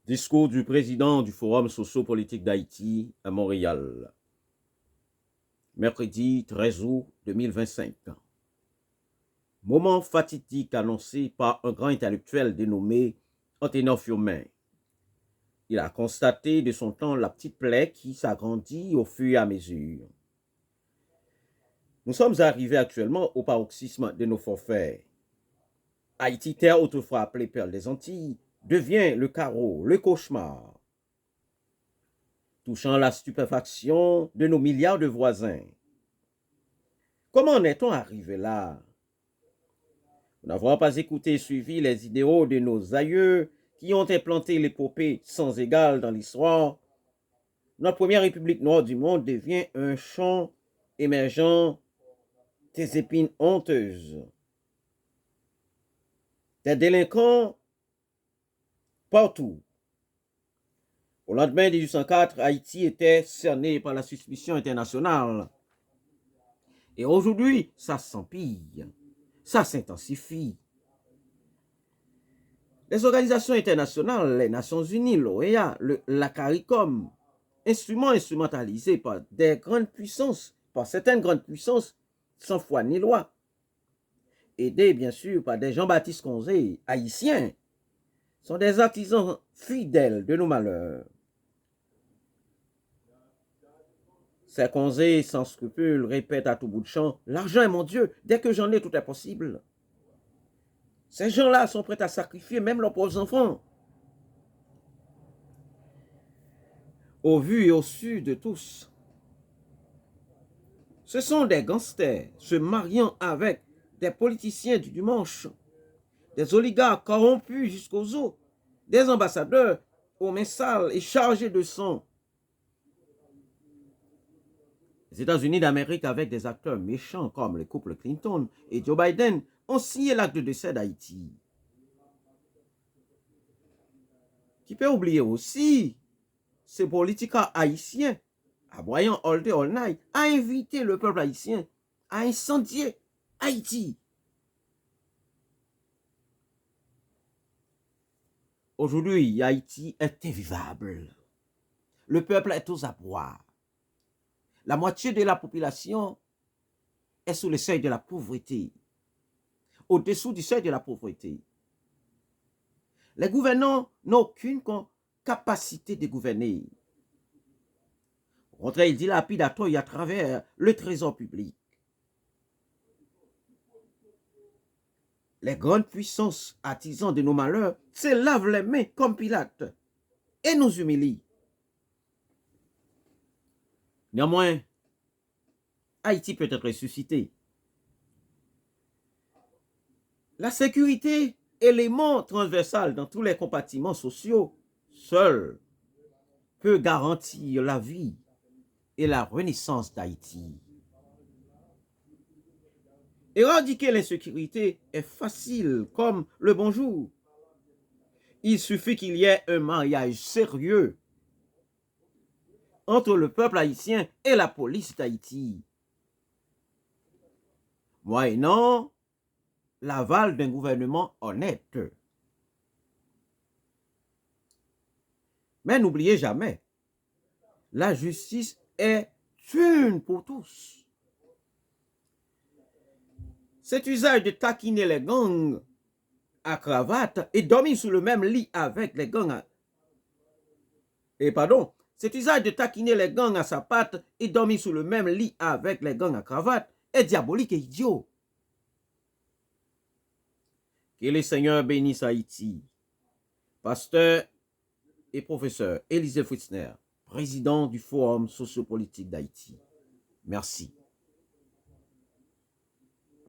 Discours du président du Forum socio-politique d'Haïti à Montréal, mercredi 13 août 2025. Moment fatidique annoncé par un grand intellectuel dénommé Anténor Firmin. Il a constaté de son temps la petite plaie qui s'agrandit au fur et à mesure. Nous sommes arrivés actuellement au paroxysme de nos forfaits. Haïti, terre autrefois appelée Perle des Antilles, devient le carreau, le cauchemar, touchant la stupéfaction de nos milliards de voisins. Comment en est-on arrivé là? Nous n'avons pas écouté et suivi les idéaux de nos aïeux qui ont implanté l'épopée sans égale dans l'histoire. Notre première république noire du monde devient un champ émergent des épines honteuses, des délinquants partout. Au lendemain de 1804, Haïti était cerné par la suspicion internationale. Et aujourd'hui, ça s'empire, ça s'intensifie. Les organisations internationales, les Nations Unies, l'OEA, la CARICOM, instrumentalisés par des grandes puissances, par certaines grandes puissances, sans foi ni loi, aidés bien sûr par des Jean-Baptiste Conzé, haïtiens, sont des artisans fidèles de nos malheurs. Ces Conzé, sans scrupules, répètent à tout bout de champ, l'argent est mon Dieu, dès que j'en ai, tout est possible. Ces gens-là sont prêts à sacrifier même leurs pauvres enfants. Au vu et au su de tous, ce sont des gangsters se mariant avec des politiciens du dimanche, des oligarques corrompus jusqu'aux os, des ambassadeurs aux mains sales et chargés de sang. Les États-Unis d'Amérique, avec des acteurs méchants comme le couple Clinton et Joe Biden, ont signé l'acte de décès d'Haïti. Qui peut oublier aussi ces politiques haïtiens, aboyant all day all night, à inviter le peuple haïtien à incendier Haïti. Aujourd'hui, Haïti est invivable. Le peuple est aux abois. La moitié de la population est sous le seuil de la pauvreté, au-dessous du seuil de la pauvreté. Les gouvernants n'ont aucune capacité de gouverner. Au contraire, ils dilapident à tort et à travers le trésor public. Les grandes puissances artisans de nos malheurs se lavent les mains comme Pilate et nous humilient. Néanmoins, Haïti peut être ressuscité. La sécurité, élément transversal dans tous les compartiments sociaux, seul peut garantir la vie et la renaissance d'Haïti. Éradiquer l'insécurité est facile comme le bonjour. Il suffit qu'il y ait un mariage sérieux entre le peuple haïtien et la police d'Haïti, moyennant l'aval d'un gouvernement honnête. Mais n'oubliez jamais, la justice est une pour tous. Cet usage de taquiner les gangs à cravate et dormir sous le même lit avec les gangs cet usage de taquiner les gangs à sa patte et dormir sous le même lit avec les gangs à cravate est diabolique et idiot. Que le Seigneur bénisse Haïti. Pasteur et professeur Élisée Fritzner, président du Forum sociopolitique d'Haïti. Merci.